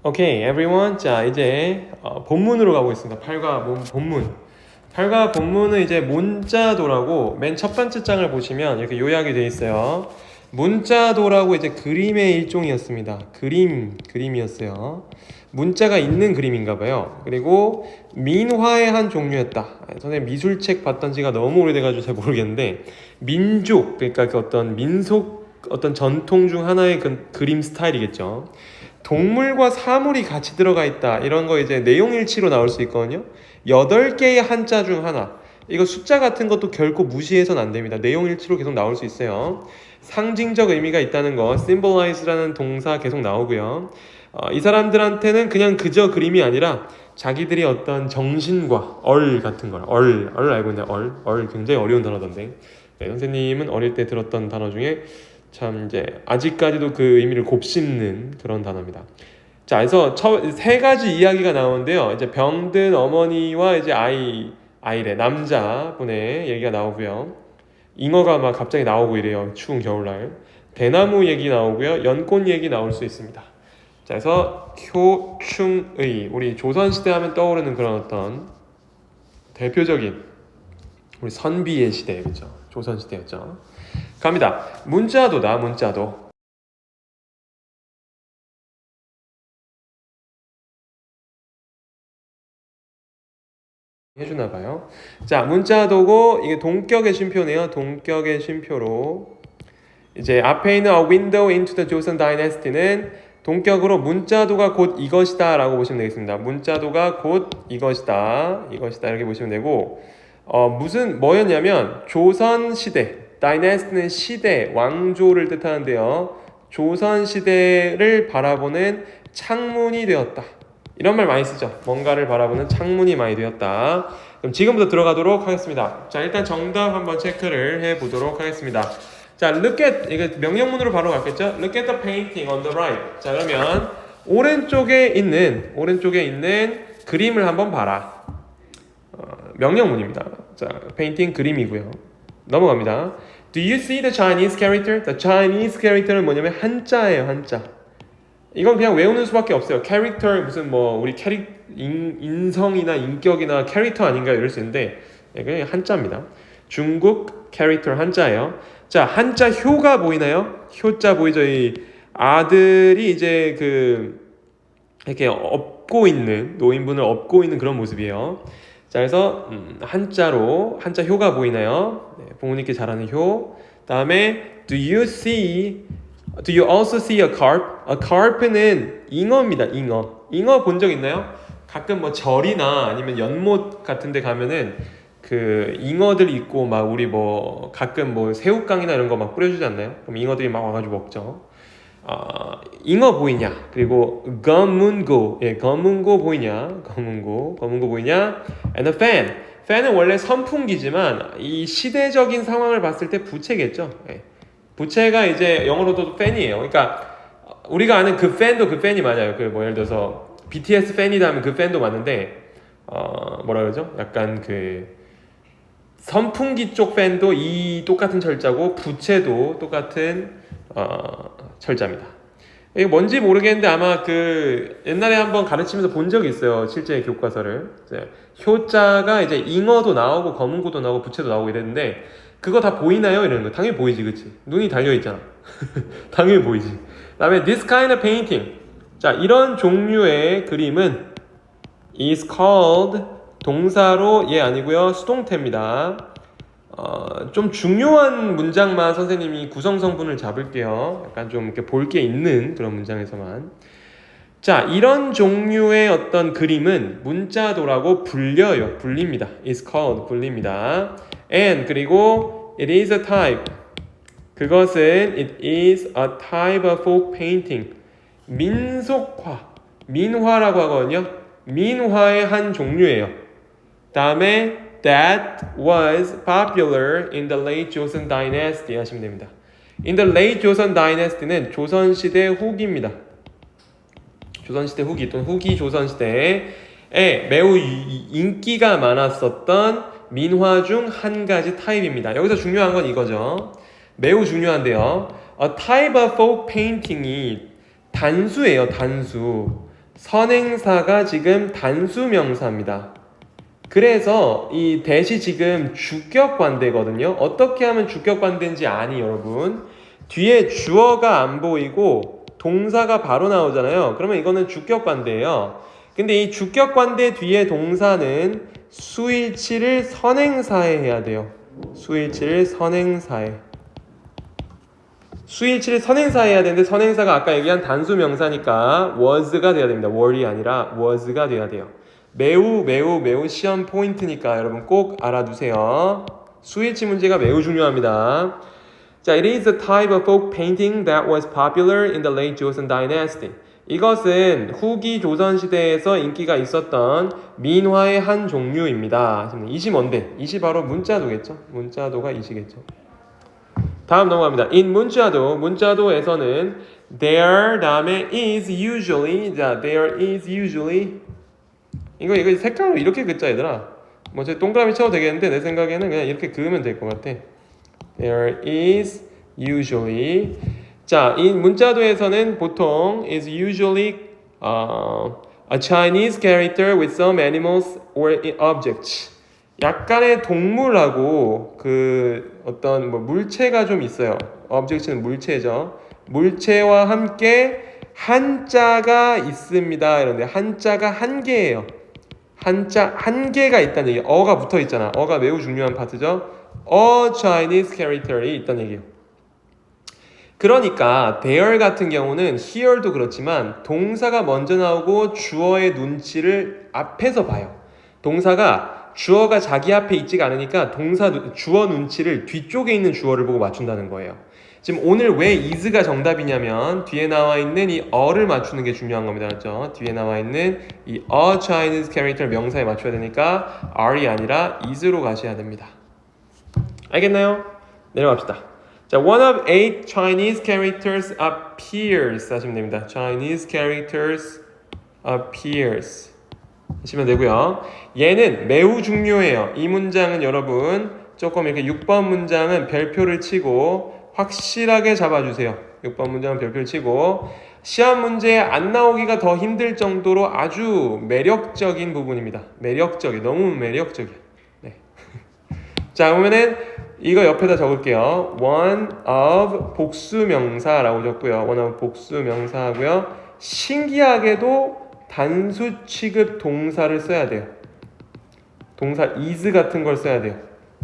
오케이, everyone. 자, 이제 본문으로 가고 있습니다. 8과 본문. 8과 본문은 이제 문자도라고 맨 첫 번째 장을 보시면 이렇게 요약이 되어 있어요. 문자도라고 이제 그림의 일종이었습니다. 그림이었어요. 문자가 있는 그림인가 봐요. 그리고 민화의 한 종류였다. 선생님 미술책 봤던 지가 너무 오래돼가지고 잘 모르겠는데 민족, 그러니까 그 어떤 민속 어떤 전통 중 하나의 그림 스타일이겠죠. 동물과 사물이 같이 들어가 있다. 이런 거 이제 내용일치로 나올 수 있거든요. 8개의 한자 중 하나. 이거 숫자 같은 것도 결코 무시해서는 안 됩니다. 내용일치로 계속 나올 수 있어요. 상징적 의미가 있다는 거, symbolize라는 동사 계속 나오고요. 이 사람들한테는 그냥 그저 그림이 아니라 자기들이 어떤 정신과 같은 걸, 알고 있나요? 굉장히 어려운 단어던데. 네, 선생님은 어릴 때 들었던 단어 중에 참 이제 아직까지도 그 의미를 곱씹는 그런 단어입니다. 자, 그래서 세 가지 이야기가 나오는데요. 이제 병든 어머니와 이제 아이래 남자분의 얘기가 나오고요. 잉어가 막 갑자기 나오고 이래요. 추운 겨울날. 대나무 얘기 나오고요. 연꽃 얘기 나올 수 있습니다. 자, 그래서 효충의 우리 조선시대 하면 떠오르는 그런 어떤 대표적인 우리 선비의 시대, 그렇죠? 조선시대였죠. 갑니다. 문자도다. 문자도. 해주나봐요. 자, 문자도고 이게 동격의 쉼표네요. 동격의 쉼표로 이제 앞에 있는 A Window into the Joseon Dynasty는 동격으로 문자도가 곧 이것이다 라고 보시면 되겠습니다. 문자도가 곧 이것이다 이렇게 보시면 되고 무슨 뭐였냐면 조선시대, 다이내스티는 시대, 왕조를 뜻하는데요. 조선시대를 바라보는 창문이 되었다. 이런 말 많이 쓰죠. 뭔가를 바라보는 창문이 많이 되었다. 그럼 지금부터 들어가도록 하겠습니다. 자, 일단 정답 한번 체크를 해보도록 하겠습니다. 자, look at, 이거 명령문으로 바로 갔겠죠? Look at the painting on the right. 자, 그러면 오른쪽에 있는 그림을 한번 봐라. 명령문입니다. 자, 페인팅 그림이고요. 넘어갑니다. Do you see the Chinese character? The Chinese character는 뭐냐면 한자예요, 한자. 이건 그냥 외우는 수밖에 없어요. 캐릭터 무슨 뭐 우리 인성이나 인격이나 캐릭터 아닌가 이럴 수 있는데 그냥 한자입니다. 중국 캐릭터 한자예요. 자, 한자 효가 보이나요? 효자 보이죠? 이 아들이 이제 이렇게 업고 있는 노인분을 업고 있는 그런 모습이에요. 자, 그래서 한자 효가 보이나요? 네, 부모님께 잘하는 효. 다음에 do you also see a carp? A carp는 잉어입니다. 잉어 본 적 있나요? 가끔 뭐 절이나 아니면 연못 같은 데 가면은 그 잉어들 있고 막 우리 뭐 가끔 뭐 새우깡이나 이런 거 막 뿌려주지 않나요? 그럼 잉어들이 막 와가지고 먹죠. 잉어 보이냐? 그리고 검은고 보이냐? 검은고 보이냐? And a fan. 팬은 원래 선풍기지만 이 시대적인 상황을 봤을 때 부채겠죠. 예. 부채가 이제 영어로도 팬이에요. 그러니까 우리가 아는 그 팬도 그 팬이 맞아요. 그 뭐 예를 들어서 BTS 팬이다 하면 그 팬도 맞는데 뭐라 그러죠? 약간 그 선풍기 쪽 팬도 이 똑같은 철자고 부채도 똑같은 철자입니다. 이게 뭔지 모르겠는데 아마 그 옛날에 한번 가르치면서 본 적이 있어요. 실제 교과서를. 효자가 이제 잉어도 나오고 검은고도 나오고 부채도 나오고 이랬는데 그거 다 보이나요? 이러는 거. 당연히 보이지, 그치? 눈이 달려있잖아. 당연히 보이지. 그 다음에 this kind of painting. 자, 이런 종류의 그림은 is called 동사로 아니고요. 수동태입니다. 좀 중요한 문장만 선생님이 구성성분을 잡을게요. 약간 좀 이렇게 볼 게 있는 그런 문장에서만. 자, 이런 종류의 어떤 그림은 문자도라고 불립니다. is called, 불립니다. and, 그리고 it is a type. 그것은 it is a type of folk painting. 민화라고 하거든요. 민화의 한 종류예요. 다음에 that was popular in the late Joseon Dynasty 하시면 됩니다. In the late Joseon Dynasty는 조선시대 후기입니다. 조선시대 후기 또는 후기 조선시대에 매우 인기가 많았었던 민화 중 한 가지 타입입니다. 여기서 중요한 건 이거죠. 매우 중요한데요. A type of folk painting이 단수예요. 단수. 선행사가 지금 단수명사입니다. 그래서 이 that이 지금 주격관대거든요. 어떻게 하면 주격관대인지 아니 여러분? 뒤에 주어가 안 보이고 동사가 바로 나오잖아요. 그러면 이거는 주격관대예요. 근데 이 주격관대 뒤에 동사는 수일치를 선행사에 해야 돼요. 수일치를 선행사에 해야 되는데 선행사가 아까 얘기한 단수 명사니까 was가 돼야 됩니다. were이 아니라 was가 돼야 돼요. 매우 시험 포인트니까 여러분 꼭 알아두세요. 수일치 문제가 매우 중요합니다. 자, it is a type of folk painting that was popular in the late Joseon dynasty. 이것은 후기 조선 시대에서 인기가 있었던 민화의 한 종류입니다. 이시 뭔데? 이시 바로 문자도겠죠? 문자도가 이시겠죠. 다음 넘어갑니다. in 문자도에서는 there 다음에 is usually 자 there is usually 이거 색깔로 이렇게 긋자 얘들아. 뭐 제 동그라미 쳐도 되겠는데 내 생각에는 그냥 이렇게 그으면 될 것 같아. There is usually 자, 이 문자도에서는 보통 is usually a Chinese character with some animals or objects. 약간의 동물하고 그 어떤 뭐 물체가 좀 있어요. object는 물체죠. 물체와 함께 한자가 있습니다. 이런데 한자가 한 개예요. 한자 한 개가 있다는 얘기. 어가 붙어 있잖아. 어가 매우 중요한 파트죠. A Chinese character이 있다는 얘기예요. 그러니까 there 같은 경우는 here도 그렇지만 동사가 먼저 나오고 주어의 눈치를 앞에서 봐요. 동사가 주어가 자기 앞에 있지가 않으니까 주어 눈치를 뒤쪽에 있는 주어를 보고 맞춘다는 거예요. 지금 오늘 왜 is가 정답이냐면 뒤에 나와 있는 이 어를 맞추는 게 중요한 겁니다. 그렇죠? 뒤에 나와 있는 이 a Chinese character 명사에 맞춰야 되니까 are이 아니라 is로 가셔야 됩니다. 알겠나요? 내려갑시다. 자, one of 8 Chinese characters appears 하시면 됩니다. Chinese characters appears 하시면 되고요. 얘는 매우 중요해요. 이 문장은 여러분 조금 이렇게 6번 문장은 별표를 치고 확실하게 잡아주세요. 6번 문장은 별표를 치고 시험 문제에 안 나오기가 더 힘들 정도로 아주 매력적인 부분입니다. 너무 매력적이야. 네. 자, 그러면은 이거 옆에다 적을게요. one of 복수명사라고 적고요. one of 복수명사하고요. 신기하게도 단수 취급 동사를 써야 돼요. 동사 is 같은 걸 써야 돼요.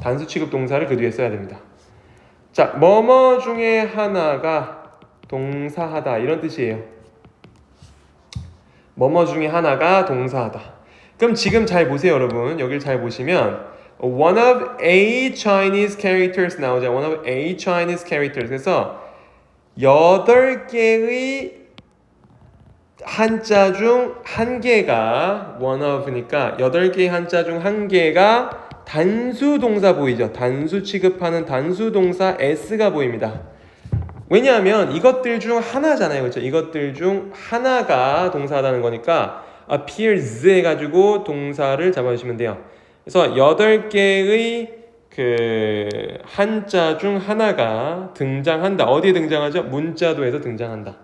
단수 취급 동사를 그 뒤에 써야 됩니다. 자, 뭐뭐 중에 하나가 동사하다 이런 뜻이에요. 뭐뭐 중에 하나가 동사하다. 그럼 지금 잘 보세요, 여러분. 여길 잘 보시면 one of 8 Chinese characters 나오죠. one of 8 Chinese characters. 그래서 8개의 한자 중 한 개가 one of니까 8개의 한자 중 한 개가 단수 동사 보이죠. 단수 취급하는 단수 동사 s가 보입니다. 왜냐하면 이것들 중 하나잖아요. 그렇죠? 이것들 중 하나가 동사하다는 거니까 appears 해가지고 동사를 잡아주시면 돼요. 그래서 8개의 그 한자 중 하나가 등장한다. 어디에 등장하죠? 문자도에서 등장한다.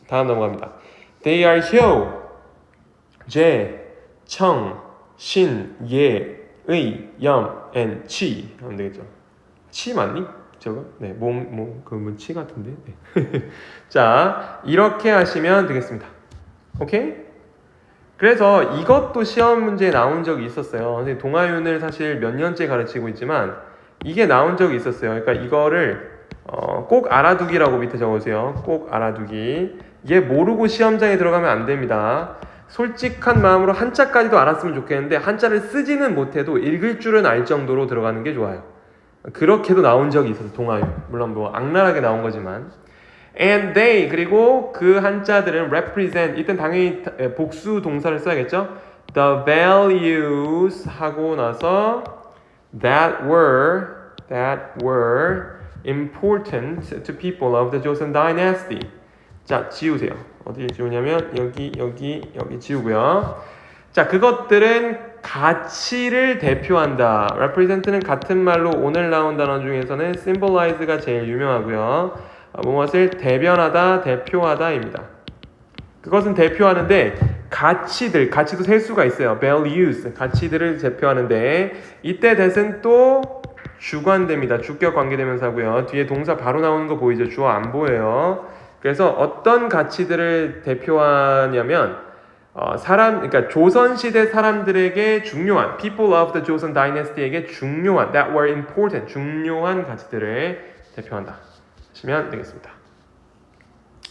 다음 넘어갑니다. They are 효, 제, 청, 신, 예, 의, 염, and 치 하면 되겠죠. 치 맞니? 저거? 네, 치 같은데. 네. 자, 이렇게 하시면 되겠습니다. 오케이? 그래서 이것도 시험 문제에 나온 적이 있었어요. 선생님 동아윤을 사실 몇 년째 가르치고 있지만 이게 나온 적이 있었어요. 그러니까 이거를 꼭 알아두기라고 밑에 적으세요. 꼭 알아두기. 얘 모르고 시험장에 들어가면 안 됩니다. 솔직한 마음으로 한자까지도 알았으면 좋겠는데 한자를 쓰지는 못해도 읽을 줄은 알 정도로 들어가는 게 좋아요. 그렇게도 나온 적이 있어서 동아윤. 물론 뭐 악랄하게 나온 거지만. And they 그리고 그 한자들은 represent 이땐 당연히 복수 동사를 써야겠죠. The values 하고 나서 that were important to people of the Joseon dynasty. 자, 지우세요. 어디 지우냐면 여기 지우고요. 자, 그것들은 가치를 대표한다. represent는 같은 말로 오늘 나온 단어 중에서는 symbolize가 제일 유명하고요. 무엇을 대변하다, 대표하다입니다. 그것은 대표하는데 가치도 셀 수가 있어요. values, 가치들을 대표하는데 이때 that은 또 주관됩니다. 주격 관계대명사고요. 뒤에 동사 바로 나오는 거 보이죠? 주어 안 보여요. 그래서 어떤 가치들을 대표하냐면 그러니까 조선시대 사람들에게 중요한 people of the Joseon dynasty에게 중요한 that were important 중요한 가치들을 대표한다 하시면 되겠습니다.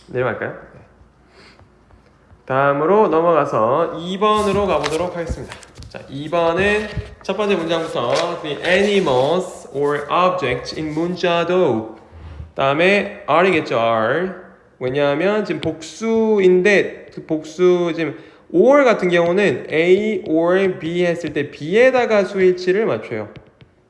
내려갈까요? 네. 다음으로 넘어가서 2번으로 가보도록 하겠습니다. 자, 2번은 첫 번째 문장부터 the animals or objects in 문자도 다음에 are이겠죠. are 왜냐하면 지금 복수인데 그 복수 지금 or 같은 경우는 A or B 했을 때 B에다가 수일치를 맞춰요.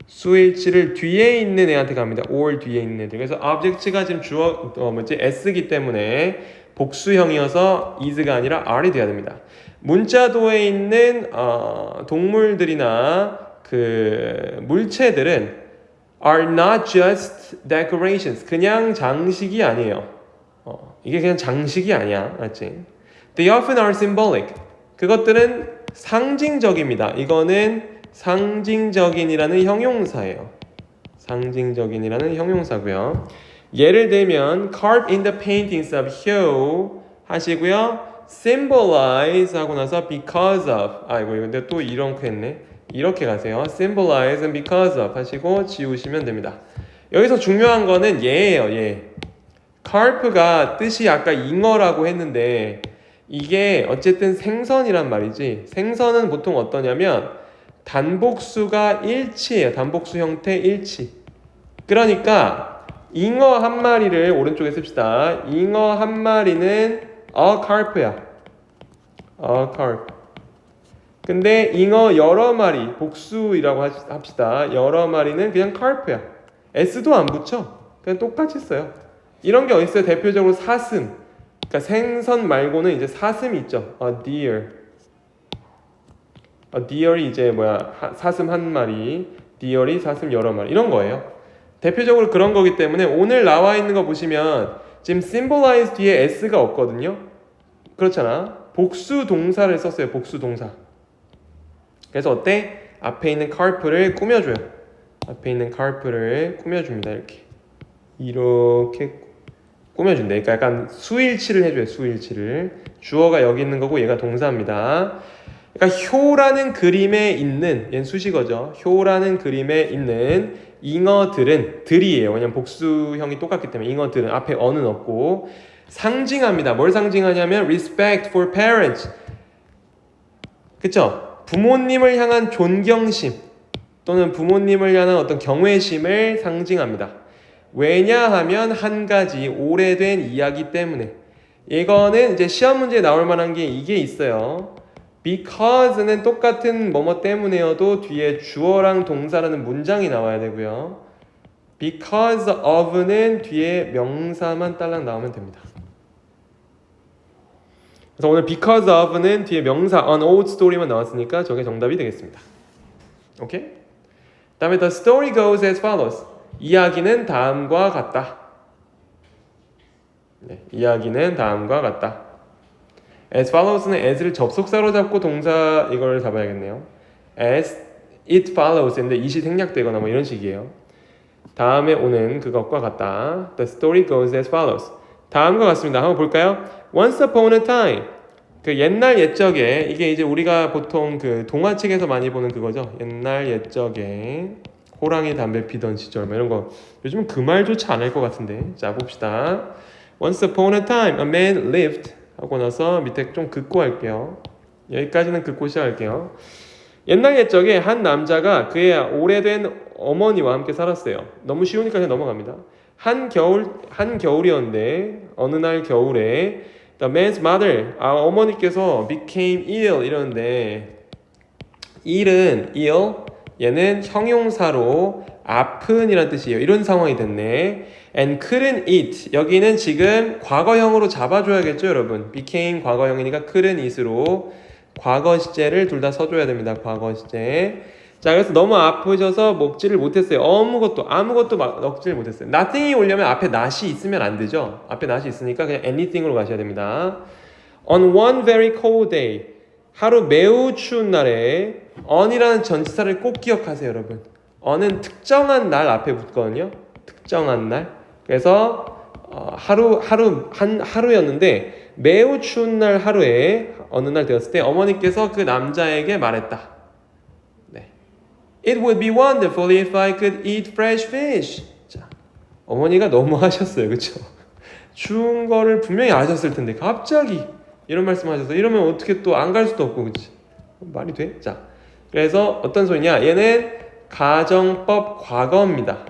수일치를 뒤에 있는 애한테 갑니다. or 뒤에 있는 애들. 그래서 object가 지금 주어 S기 때문에 복수형이어서 is가 아니라 are이 돼야 됩니다. 문자도에 있는 동물들이나 그 물체들은 are not just decorations. 그냥 장식이 아니에요. 이게 그냥 장식이 아니야. 알지? They often are symbolic. 그것들은 상징적입니다. 이거는 상징적인이라는 형용사예요. 상징적인이라는 형용사고요. 예를 들면 carve in the paintings of Hyo 하시고요. symbolize 하고 나서 because of 이거 근데 또 이렇게 했네. 이렇게 가세요. symbolize and because of 하시고 지우시면 됩니다. 여기서 중요한 거는 얘예요. 얘. carp가 뜻이 아까 잉어라고 했는데 이게 어쨌든 생선이란 말이지. 생선은 보통 어떠냐면 단복수가 일치예요. 단복수 형태 일치. 그러니까 잉어 한 마리를 오른쪽에 씁시다. 잉어 한 마리는 a carp야. a carp. 근데 잉어 여러 마리, 복수이라고 합시다. 여러 마리는 그냥 carp야. S도 안 붙여. 그냥 똑같이 써요. 이런 게 어디 있어요? 대표적으로 사슴. 그러니까 생선 말고는 이제 사슴이 있죠. A deer. A deer이 이제 사슴 한 마리, deer이 사슴 여러 마리 이런 거예요. 대표적으로 그런 거기 때문에 오늘 나와 있는 거 보시면 지금 symbolize 뒤에 s가 없거든요. 그렇잖아. 복수 동사를 썼어요. 복수 동사. 그래서 어때? 앞에 있는 carp를 꾸며줘요. 앞에 있는 carp를 꾸며줍니다. 이렇게 꾸며준다. 그러니까 약간 수일치를 해줘요. 수일치를. 주어가 여기 있는 거고 얘가 동사입니다. 그러니까 효라는 그림에 있는 얘는 수식어죠. 효라는 그림에 있는 잉어들은 들이에요. 왜냐면 복수형이 똑같기 때문에 잉어들은 앞에 어는 없고 상징합니다. 뭘 상징하냐면 respect for parents. 그쵸? 부모님을 향한 존경심 또는 부모님을 향한 어떤 경외심을 상징합니다. 왜냐하면 한 가지 오래된 이야기 때문에. 이거는 이제 시험 문제에 나올 만한 게 이게 있어요. because는 똑같은 뭐뭐 때문에여도 뒤에 주어랑 동사라는 문장이 나와야 되고요. because of는 뒤에 명사만 딸랑 나오면 됩니다. 그래서 오늘 because of는 뒤에 명사 an old story만 나왔으니까 저게 정답이 되겠습니다. 오케이? 다음에 the story goes as follows. 이야기는 다음과 같다. 네, 이야기는 다음과 같다. as follows는 as를 접속사로 잡고 동사 이걸 잡아야겠네요. as it follows인데 it이 생략되거나 뭐 이런 식이에요. 다음에 오는 그것과 같다. The story goes as follows. 다음과 같습니다. 한번 볼까요? Once upon a time. 그 옛날 옛적에 이게 이제 우리가 보통 그 동화책에서 많이 보는 그거죠. 옛날 옛적에 호랑이 담배 피던 시절 뭐 이런 거 요즘은 그 말조차 안 할 것 같은데. 자 봅시다. Once upon a time a man lived 하고 나서 밑에 좀 긋고 할게요. 여기까지는 긋고 시작할게요. 옛날 옛적에 한 남자가 그의 오래된 어머니와 함께 살았어요. 너무 쉬우니까 그냥 넘어갑니다. 한 겨울이었는데 어느 날 겨울에 the man's mother 어머니께서 became ill 이러는데 ill은 ill 얘는 형용사로 아픈이란 뜻이에요. 이런 상황이 됐네. and couldn't eat 여기는 지금 과거형으로 잡아줘야겠죠 여러분. became 과거형이니까 couldn't eat으로 과거 시제를 둘 다 써줘야 됩니다. 과거 시제. 자 그래서 너무 아프셔서 먹지를 못했어요. 아무것도 먹지를 못했어요. nothing이 오려면 앞에 not이 있으면 안 되죠. 앞에 not이 있으니까 그냥 anything으로 가셔야 됩니다. On one very cold day. 하루 매우 추운 날에 on이라는 전치사를 꼭 기억하세요, 여러분. on은 특정한 날 앞에 붙거든요. 특정한 날. 그래서 하루였는데 매우 추운 날 하루에 어느 날 되었을 때 어머니께서 그 남자에게 말했다. 네. It would be wonderful if I could eat fresh fish. 자, 어머니가 너무 하셨어요, 그렇죠? 추운 거를 분명히 아셨을 텐데 갑자기 이런 말씀하셔서 이러면 어떻게 또 안 갈 수도 없고, 그렇지? 말이 돼? 자, 그래서 어떤 소리냐? 얘는 가정법 과거입니다.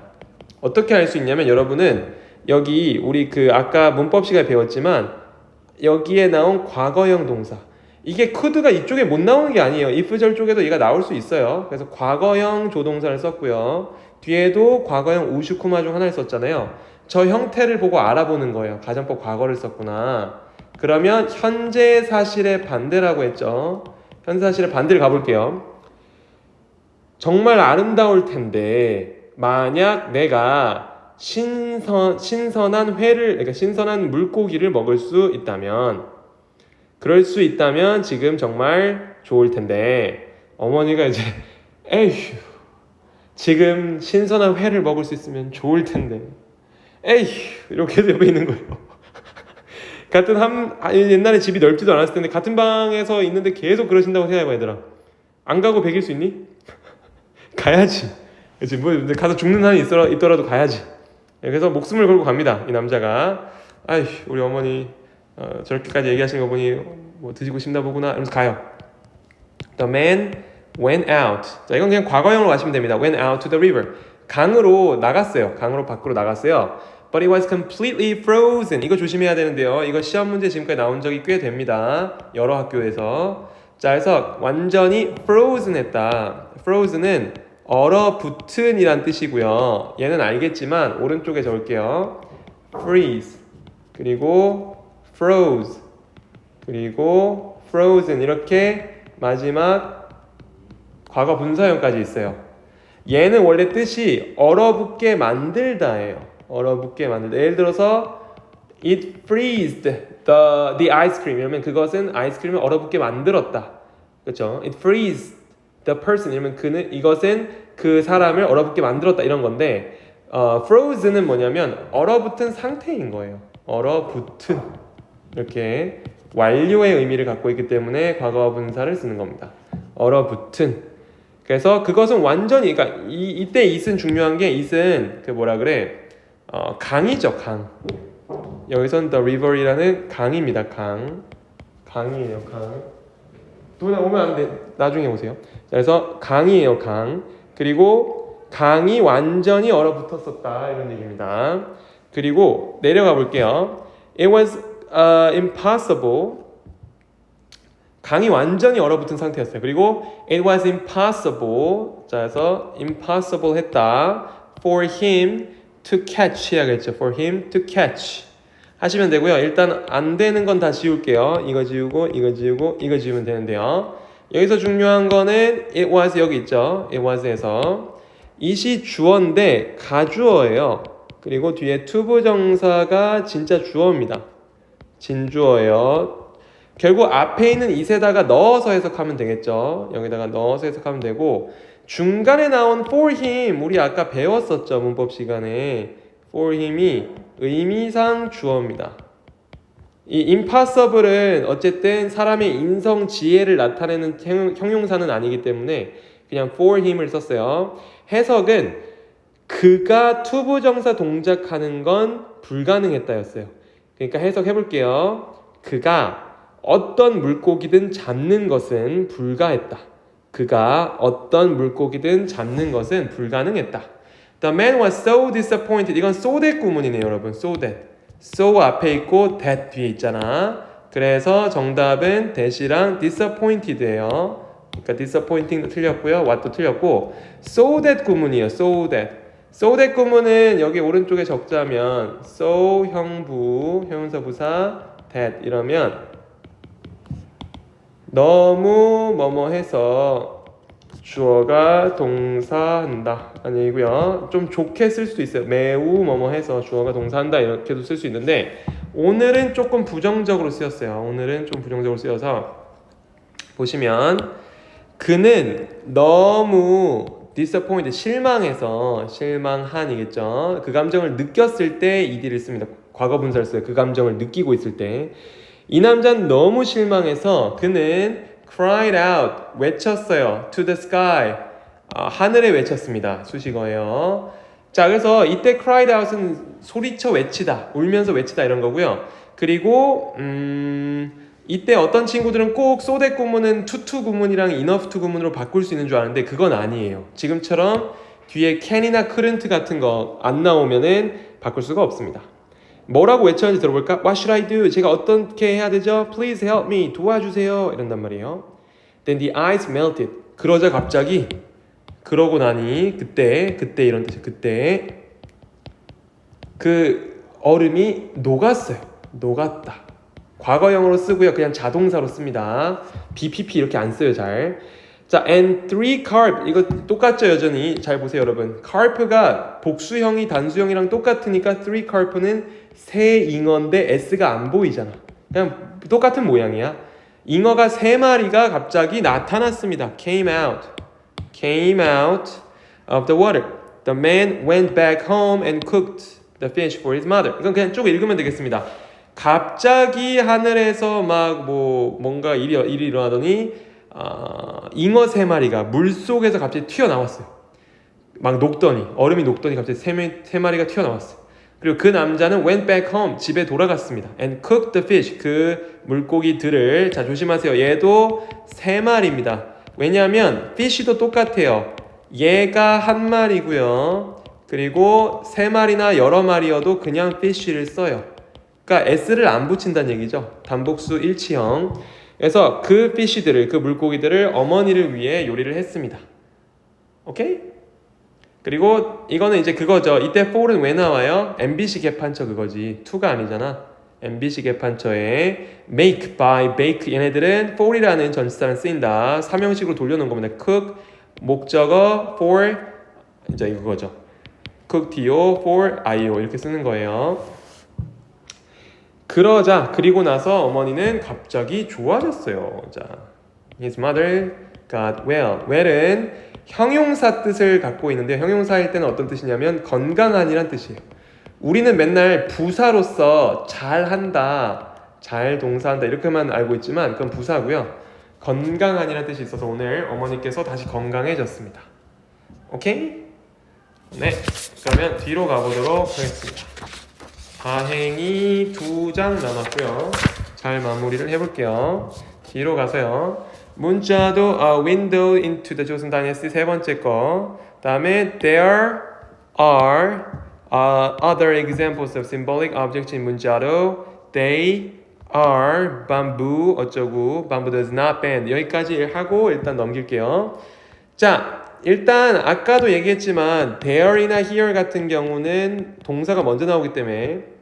어떻게 알 수 있냐면 여러분은 여기 우리 그 아까 문법 시간에 배웠지만 여기에 나온 과거형 동사, 이게 could가 이쪽에 못 나오는 게 아니에요. if절 쪽에도 얘가 나올 수 있어요. 그래서 과거형 조동사를 썼고요. 뒤에도 과거형 우슈쿠마 중 하나를 썼잖아요. 저 형태를 보고 알아보는 거예요. 가정법 과거를 썼구나. 그러면 현재 사실의 반대라고 했죠. 현재 사실의 반대를 가볼게요. 정말 아름다울 텐데 만약 내가 신선한 회를, 그러니까 신선한 물고기를 먹을 수 있다면, 그럴 수 있다면 지금 정말 좋을 텐데, 어머니가 이제 에휴, 지금 신선한 회를 먹을 수 있으면 좋을 텐데, 에휴, 이렇게 되어 있는 거예요. 옛날에 집이 넓지도 않았을 텐데 같은 방에서 있는데 계속 그러신다고 생각해봐, 얘들아. 안 가고 배길 수 있니? 가야지. 그치? 뭐 가서 죽는 한이 있더라도 가야지. 그래서 목숨을 걸고 갑니다, 이 남자가. 아이, 우리 어머니 저렇게까지 얘기하시는 거 보니 뭐 드시고 싶나 보구나 이러면서 가요. The man went out. 자, 이건 그냥 과거형으로 하시면 됩니다. Went out to the river. 강으로 나갔어요. 강으로 밖으로 나갔어요. But it was completely frozen. 이거 조심해야 되는데요. 이거 시험 문제 지금까지 나온 적이 꽤 됩니다. 여러 학교에서. 자, 그래서 완전히 frozen 했다. frozen은 얼어붙은 이란 뜻이고요. 얘는 알겠지만 오른쪽에 적을게요. freeze, 그리고 froze, 그리고 frozen, 이렇게 마지막 과거 분사형까지 있어요. 얘는 원래 뜻이 얼어붙게 만들다예요. 얼어붙게 만들다. 예를 들어서 it freezed the ice cream, 이러면 그것은 아이스크림을 얼어붙게 만들었다. 그렇죠? It freezed the person, 이러면 이것은 그 사람을 얼어붙게 만들었다, 이런 건데, frozen은 뭐냐면 얼어붙은 상태인 거예요. 얼어붙은, 이렇게 완료의 의미를 갖고 있기 때문에 과거 분사를 쓰는 겁니다. 얼어붙은. 그래서 그것은 완전히, 그러니까 이때 it은 중요한 게, it은 그 뭐라 그래, 강이죠, 강. 여기선 the river이라는 강입니다. 강이에요, 강. 돈 오면 안 돼. 나중에 오세요. 그래서 강이에요, 강. 그리고 강이 완전히 얼어붙었었다, 이런 얘기입니다. 그리고 내려가 볼게요. It was impossible. 강이 완전히 얼어붙은 상태였어요. 그리고 it was impossible. 자, 그래서 impossible 했다. For him to catch 해야겠죠. For him to catch 하시면 되고요. 일단 안 되는 건 다 지울게요. 이거 지우고 이거 지우고 이거 지우면 되는데요. 여기서 중요한 거는 it was, 여기 있죠. it was에서 it이 주어인데 가주어예요. 그리고 뒤에 투부정사가 진짜 주어입니다. 진주어예요. 결국 앞에 있는 it에다가 넣어서 해석하면 되겠죠. 여기다가 넣어서 해석하면 되고, 중간에 나온 for him, 우리 아까 배웠었죠, 문법 시간에. for him이 의미상 주어입니다. 이 impossible은 어쨌든 사람의 인성 지혜를 나타내는 형용사는 아니기 때문에 그냥 for him을 썼어요. 해석은 그가 투부정사 동작하는 건 불가능했다였어요. 그러니까 해석해 볼게요. 그가 어떤 물고기든 잡는 것은 불가했다. 그가 어떤 물고기든 잡는 것은 불가능했다. The man was so disappointed. 이건 so that 구문이네요, 여러분. so that. so 앞에 있고 that 뒤에 있잖아. 그래서 정답은 that이랑 disappointed예요. 그러니까 disappointing도 틀렸고요. what도 틀렸고, so that 구문이에요. so that. so that 구문은 여기 오른쪽에 적자면 so 형부, 형용사 부사 that 이러면 너무 뭐뭐해서 주어가 동사한다 아니고요. 좀 좋게 쓸 수도 있어요. 매우 뭐뭐해서 주어가 동사한다, 이렇게도 쓸 수 있는데 오늘은 조금 부정적으로 쓰였어요. 오늘은 좀 부정적으로 쓰여서 보시면 그는 너무 disappointed, 실망한이겠죠. 그 감정을 느꼈을 때 ed를 씁니다. 과거 분사를 써요. 그 감정을 느끼고 있을 때. 이 남자는 너무 실망해서 그는 cried out, 외쳤어요. to the sky, 하늘에 외쳤습니다. 수식어예요. 자, 그래서 이때 cried out은 소리쳐 외치다, 울면서 외치다 이런 거고요. 그리고 이때 어떤 친구들은 꼭 so that 구문은 to to 구문이랑 enough to 구문으로 바꿀 수 있는 줄 아는데 그건 아니에요. 지금처럼 뒤에 can이나 couldn't 같은 거 안 나오면은 바꿀 수가 없습니다. 뭐라고 외쳤는지 들어볼까? What should I do? 제가 어떻게 해야 되죠? Please help me. 도와주세요. 이런단 말이에요. Then the ice melted. 그러자 갑자기 그러고 나니 그때 이런 뜻이에요. 그때 그 얼음이 녹았어요. 녹았다. 과거형으로 쓰고요. 그냥 자동사로 씁니다. BPP 이렇게 안 써요. 잘. 자, and three carp. 이거 똑같죠, 여전히. 잘 보세요, 여러분. carp가 복수형이 단수형이랑 똑같으니까 three carp는 새 잉어인데 S가 안 보이잖아. 그냥 똑같은 모양이야. 잉어가 세 마리가 갑자기 나타났습니다. came out of the water. The man went back home and cooked the fish for his mother. 이건 그냥 쭉 읽으면 되겠습니다. 갑자기 하늘에서 막 뭔가 일이 일어나더니 잉어 세 마리가 물 속에서 갑자기 튀어나왔어요. 막 녹더니 얼음이 녹더니 갑자기 세 마리가 튀어나왔어요. 그리고 그 남자는 went back home, 집에 돌아갔습니다. And cooked the fish, 그 물고기들을. 자, 조심하세요. 얘도 세 마리입니다. 왜냐하면 fish도 똑같아요. 얘가 한 마리고요. 그리고 세 마리나 여러 마리여도 그냥 fish를 써요. 그러니까 s를 안 붙인다는 얘기죠. 단복수 일치형. 그래서 그 fish들을, 그 물고기들을 어머니를 위해 요리를 했습니다. 오케이? 그리고 이거는 이제 그거죠. 이때 for은 왜 나와요? MBC 개판처 그거지. to가 아니잖아. MBC 개판처에 make, buy, bake 얘네들은 for이라는 전치사를 쓰인다. 삼형식으로 돌려놓은 겁니다. cook, 목적어, for, 이제 이거죠. cook, do, for, io 이렇게 쓰는 거예요. 그리고 나서 어머니는 갑자기 좋아졌어요. 자, his mother got well. well은 형용사 뜻을 갖고 있는데 형용사일 때는 어떤 뜻이냐면 건강한이란 뜻이에요. 우리는 맨날 부사로서 잘한다, 잘 동사한다 이렇게만 알고 있지만 그건 부사고요. 건강한이란 뜻이 있어서 오늘 어머니께서 다시 건강해졌습니다. 오케이? 네, 그러면 뒤로 가보도록 하겠습니다. 다행히 2장 남았고요. 잘 마무리를 해볼게요. 뒤로 가서요. 문자도 window into the Joseon Dynasty 세 번째 거. 다음에 there are other examples of symbolic objects in 문자도. They are bamboo 어쩌고 bamboo does not bend 여기까지 하고 일단 넘길게요. 자, 일단 아까도 얘기했지만 there이나 here 같은 경우는 동사가 먼저 나오기 때문에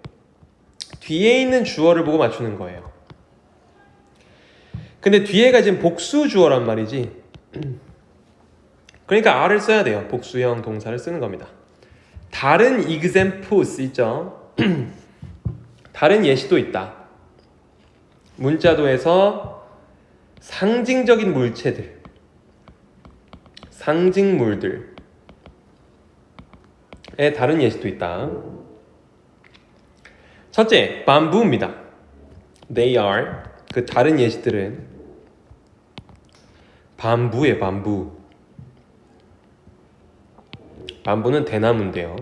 뒤에 있는 주어를 보고 맞추는 거예요. 근데 뒤에가 지금 복수 주어란 말이지. 그러니까 R을 써야 돼요. 복수형 동사를 쓰는 겁니다. 다른 examples 있죠. 다른 예시도 있다. 문자도에서 상징적인 물체들, 상징물들의 다른 예시도 있다. 첫째, bamboo입니다. They are, 그 다른 예시들은 밤부예요. 밤부. 밤부는 대나무인데요.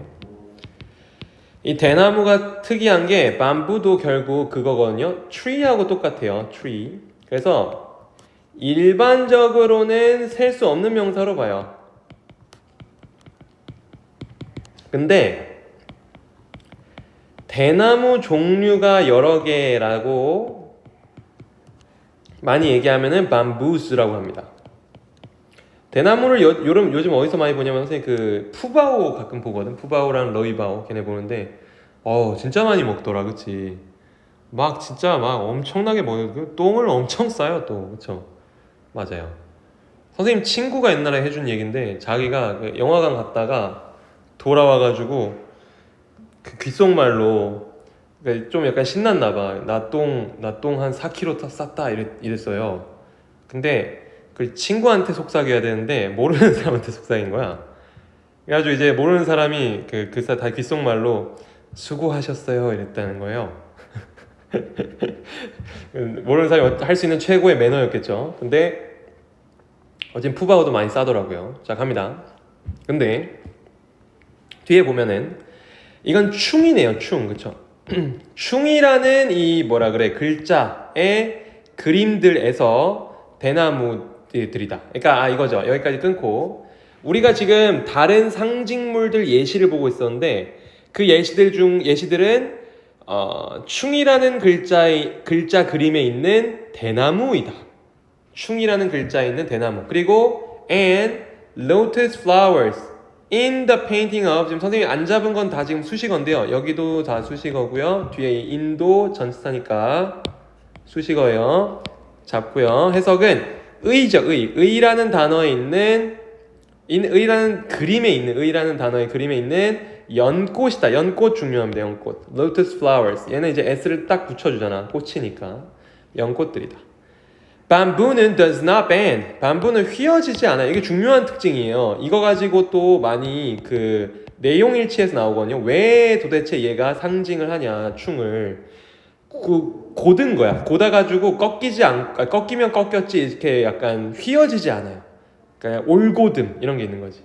이 대나무가 특이한 게 밤부도 결국 그거거든요. tree하고 똑같아요. tree. 그래서 일반적으로는 셀 수 없는 명사로 봐요. 근데 대나무 종류가 여러 개라고 많이 얘기하면은 bamboos라고 합니다. 대나무를 요즘 어디서 많이 보냐면 선생님 그 푸바오 가끔 보거든. 푸바오랑 러이바오 걔네 보는데 진짜 많이 먹더라. 그치? 막 진짜 막 엄청나게 먹어요. 똥을 엄청 싸요 또. 그쵸? 맞아요. 선생님 친구가 옛날에 해준 얘기인데 자기가 영화관 갔다가 돌아와가지고 그 귓속말로 그러니까 좀 약간 신났나 봐. 나 똥 한 4kg 쌌다 이랬어요. 근데 그 친구한테 속삭여야 되는데 모르는 사람한테 속삭인 거야. 그래가지고 이제 모르는 사람이 다 귓속말로 수고하셨어요 이랬다는 거예요. 모르는 사람이 할 수 있는 최고의 매너였겠죠. 근데 어쨌든 푸바오도 많이 싸더라고요. 자, 갑니다. 근데 뒤에 보면은 이건 충이네요. 충, 그쵸? 충이라는 이 뭐라 그래 글자의 그림들에서 대나무들이다. 그러니까 이거죠. 여기까지 끊고 우리가 지금 다른 상징물들 예시를 보고 있었는데 그 예시들은 충이라는 글자 그림에 있는 대나무이다. 충이라는 글자에 있는 대나무. 그리고 and lotus flowers in the painting of, 지금 선생님이 안 잡은 건 다 지금 수식어인데요. 여기도 다 수식어고요. 뒤에 인도 전치사니까 수식어예요. 잡고요. 해석은 의죠. 의라는 단어에 있는 의라는 단어의 그림에 있는 연꽃이다. 연꽃 중요합니다. 연꽃. lotus flowers. 얘는 이제 s를 딱 붙여주잖아. 꽃이니까. 연꽃들이다. bamboo는 does not bend. 밤부는 휘어지지 않아요. 이게 중요한 특징이에요. 이거 가지고 또 많이 그 내용일치에서 나오거든요. 왜 도대체 얘가 상징을 하냐, 충을. 고든 거야. 고다가지고 꺾이면 꺾였지, 이렇게 약간 휘어지지 않아요. 그러니까 올고듬, 이런 게 있는 거지.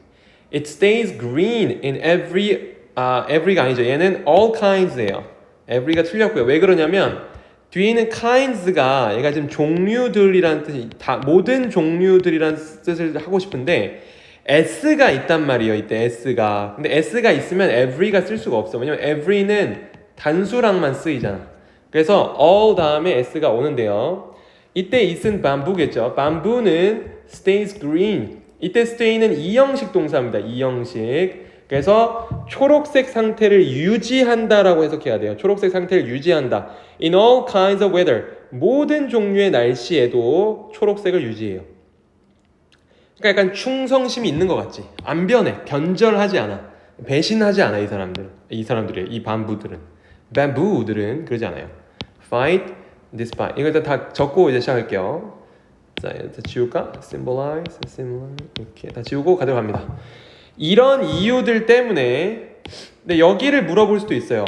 It stays green in every가 아니죠. 얘는 all kinds예요. every가 틀렸고요. 왜 그러냐면, 뒤에 있는 kinds가 얘가 지금 종류들이라는 뜻이 모든 종류들이라는 뜻을 하고 싶은데 s가 있단 말이에요. 이때 s가. 근데 s가 있으면 every가 쓸 수가 없어. 왜냐면 every는 단수랑만 쓰이잖아. 그래서 all 다음에 s가 오는데요. 이때 it은 bamboo겠죠. bamboo는 stays green. 이때 stay는 이형식 동사입니다. 이형식. 그래서 초록색 상태를 유지한다라고 해석해야 돼요. 초록색 상태를 유지한다. In all kinds of weather. 모든 종류의 날씨에도 초록색을 유지해요. 그러니까 약간 충성심이 있는 것 같지. 안 변해. 변절하지 않아. 배신하지 않아. 이 밤부들은. bamboo들은 그러지 않아요. Fight, despite. 이걸 다 적고 이제 시작할게요. 자, 지울까? symbolize. 이렇게 다 지우고 가도록 합니다. 이런 이유들 때문에, 근데 여기를 물어볼 수도 있어요.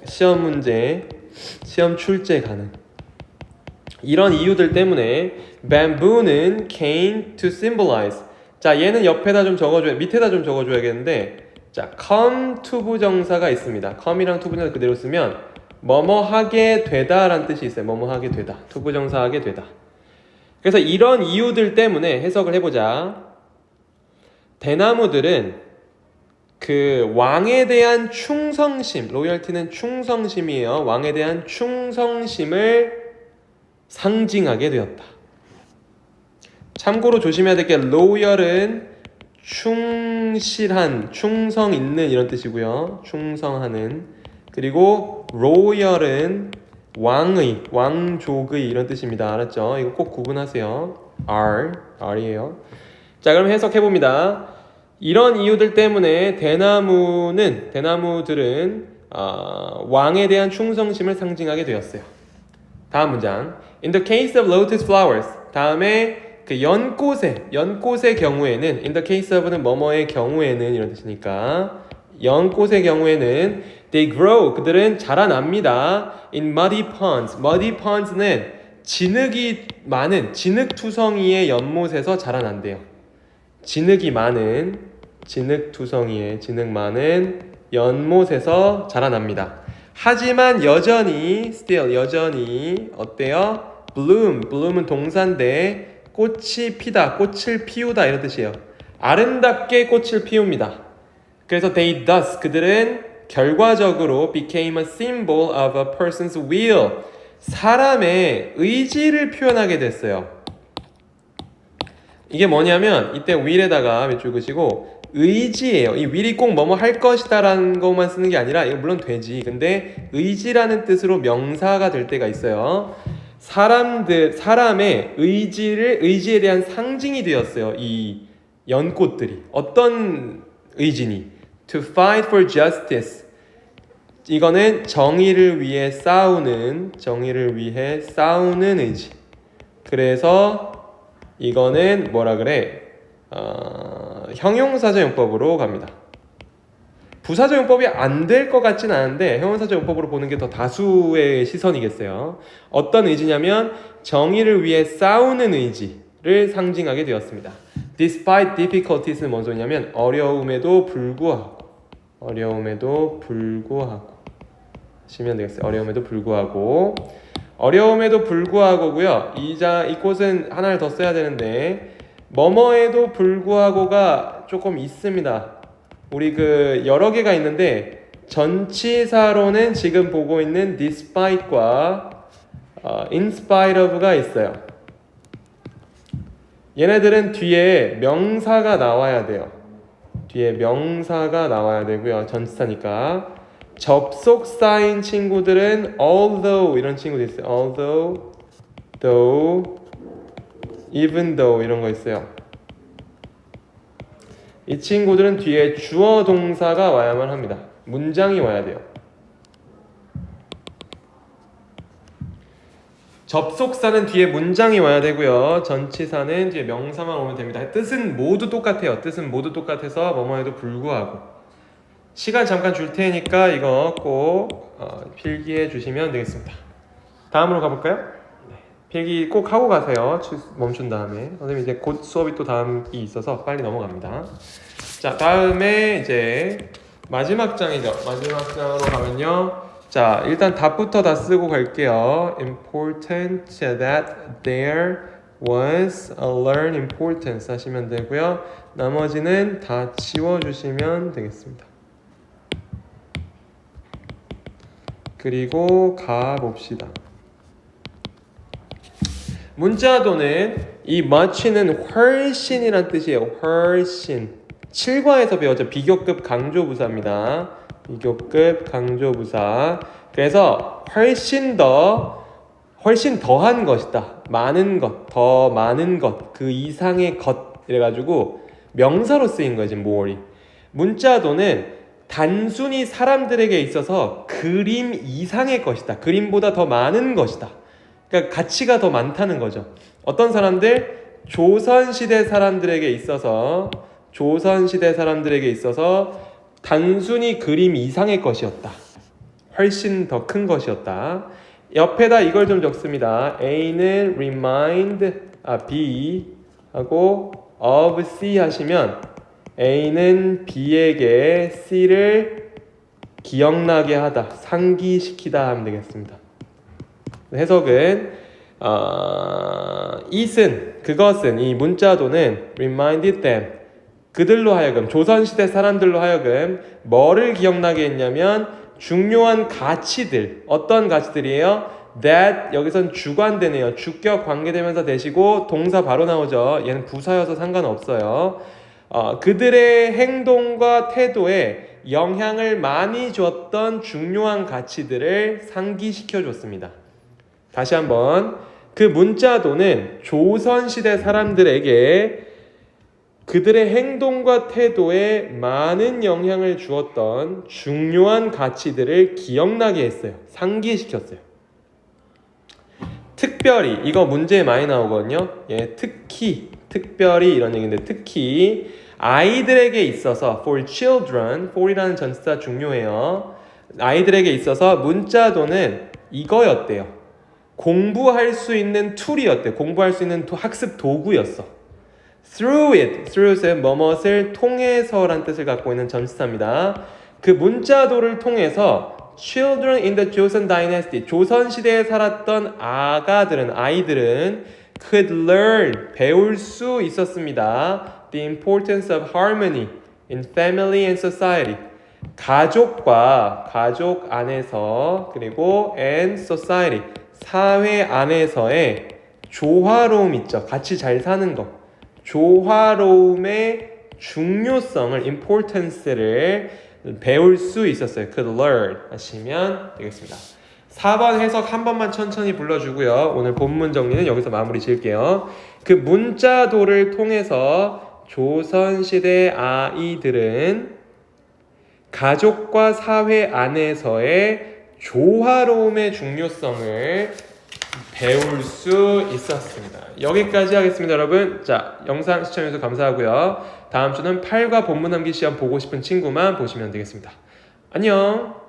시험 문제, 시험 출제 가능. 이런 이유들 때문에 bamboo는 came to symbolize. 자, 얘는 옆에다 좀 적어줘야, 밑에다 좀 적어줘야겠는데, 자, come to 부정사가 있습니다. come이랑 to 부정사 그대로 쓰면 뭐뭐 하게 되다 라는 뜻이 있어요. 뭐뭐 하게 되다. to 부정사 하게 되다. 그래서 이런 이유들 때문에 해석을 해보자. 대나무들은 그 왕에 대한 충성심, 로열티는 충성심이에요. 왕에 대한 충성심을 상징하게 되었다. 참고로 조심해야 될 게 로열은 충실한, 충성 있는 이런 뜻이고요. 충성하는. 그리고 로열은 왕의, 왕족의 이런 뜻입니다. 알았죠? 이거 꼭 구분하세요. R이에요. 자, 그럼 해석해봅니다. 이런 이유들 때문에 대나무들은 왕에 대한 충성심을 상징하게 되었어요. 다음 문장. In the case of lotus flowers. 다음에 그 연꽃의 경우에는, in the case of는 뭐뭐의 경우에는 이런 뜻이니까, 연꽃의 경우에는 they grow. 그들은 자라납니다. In muddy ponds. Muddy ponds는 진흙이 많은, 진흙투성이의 연못에서 자라난대요. 진흙이 많은, 진흙 많은 연못에서 자라납니다. 하지만 여전히 어때요? bloom은 동사인데 꽃이 피다, 꽃을 피우다 이런 뜻이에요. 아름답게 꽃을 피웁니다. 그래서 그들은 결과적으로 became a symbol of a person's will. 사람의 의지를 표현하게 됐어요. 이게 뭐냐면 이때 will에다가 밑줄 그시고 의지예요. 이 will이 꼭 뭐뭐 할 것이다 라는 것만 쓰는 게 아니라, 이거 물론 되지. 근데 의지라는 뜻으로 명사가 될 때가 있어요. 사람의 의지에 대한 상징이 되었어요. 이 연꽃들이. 어떤 의지니? To fight for justice. 이거는 정의를 위해 싸우는 의지. 그래서 이거는 뭐라 그래? 형용사적용법으로 갑니다. 부사적용법이 안 될 것 같진 않은데 형용사적용법으로 보는 게 더 다수의 시선이겠어요. 어떤 의지냐면 정의를 위해 싸우는 의지를 상징하게 되었습니다. Despite difficulties는 뭔 소리냐면 어려움에도 불구하고 하시면 되겠어요. 어려움에도 불구하고고요. 이곳은 하나를 더 써야 되는데 뭐뭐에도 불구하고가 조금 있습니다. 우리 여러 개가 있는데 전치사로는 지금 보고 있는 despite과 in spite of가 있어요. 얘네들은 뒤에 명사가 나와야 돼요. 되고요. 전치사니까. 접속사인 친구들은 although 이런 친구도 있어요. although, though, even though 이런 거 있어요. 이 친구들은 뒤에 주어 동사가 와야만 합니다. 문장이 와야 돼요. 접속사는 뒤에 문장이 와야 되고요. 전치사는 뒤에 명사만 오면 됩니다. 뜻은 모두 똑같아요. 뜻은 모두 똑같아서 뭐뭐에도 불구하고. 시간 잠깐 줄 테니까 이거 꼭 필기해 주시면 되겠습니다. 다음으로 가볼까요? 네. 필기 꼭 하고 가세요. 멈춘 다음에. 선생님 이제 곧 수업이 또 다음이 있어서 빨리 넘어갑니다. 자, 다음에 이제 마지막 장이죠. 마지막 장으로 가면요. 자, 일단 답부터 다 쓰고 갈게요. Important that there was a learn importance 하시면 되고요. 나머지는 다 지워주시면 되겠습니다. 그리고 가봅시다. 문자도는 이 much는 훨씬이란 뜻이에요. 훨씬. 7과에서 배웠죠. 비교급 강조부사입니다. 비교급 강조부사. 그래서 훨씬 더한 것이다. 많은 것, 더 많은 것, 그 이상의 것 이래가지고 명사로 쓰인 거예요. 지금 more이. 문자도는 단순히 사람들에게 있어서 그림 이상의 것이다. 그림보다 더 많은 것이다. 그러니까 가치가 더 많다는 거죠. 어떤 사람들? 조선시대 사람들에게 있어서 단순히 그림 이상의 것이었다. 훨씬 더 큰 것이었다. 옆에다 이걸 좀 적습니다. A는 remind B 하고 of C 하시면 A는 B에게 C를 기억나게 하다, 상기시키다 하면 되겠습니다. 해석은 그것은 이 문자도는 reminded them 그들로 하여금 조선시대 사람들로 하여금 뭐를 기억나게 했냐면 중요한 가치들. 어떤 가치들이에요? that 여기선 주관되네요. 주격 관계되면서 대시고 동사 바로 나오죠. 얘는 부사여서 상관없어요. 그들의 행동과 태도에 영향을 많이 줬던 중요한 가치들을 상기시켜 줬습니다. 다시 한번 그 문자도는 조선시대 사람들에게 그들의 행동과 태도에 많은 영향을 주었던 중요한 가치들을 기억나게 했어요. 상기시켰어요. 특별히 이거 문제에 많이 나오거든요. 특별히 이런 얘기인데 특히 아이들에게 있어서 for children, for이라는 전치사 중요해요. 아이들에게 있어서 문자도는 이거였대요. 공부할 수 있는 툴이었대요. 공부할 수 있는 학습 도구였어. through은 뭐뭇을 통해서란 뜻을 갖고 있는 전치사입니다. 그 문자도를 통해서 children in the Joseon Dynasty, 조선시대에 살았던 아이들은 could learn, 배울 수 있었습니다. The importance of harmony in family and society, 가족 안에서 그리고 and society, 사회 안에서의 조화로움 있죠. 같이 잘 사는 것. 조화로움의 중요성을, importance를 배울 수 있었어요. could learn 하시면 되겠습니다. 4번 해석 한 번만 천천히 불러주고요. 오늘 본문 정리는 여기서 마무리 지을게요. 그 문자도를 통해서 조선시대 아이들은 가족과 사회 안에서의 조화로움의 중요성을 배울 수 있었습니다. 여기까지 하겠습니다, 여러분. 자, 영상 시청해주셔서 감사하고요. 다음 주는 8과 본문 암기 시험 보고 싶은 친구만 보시면 되겠습니다. 안녕.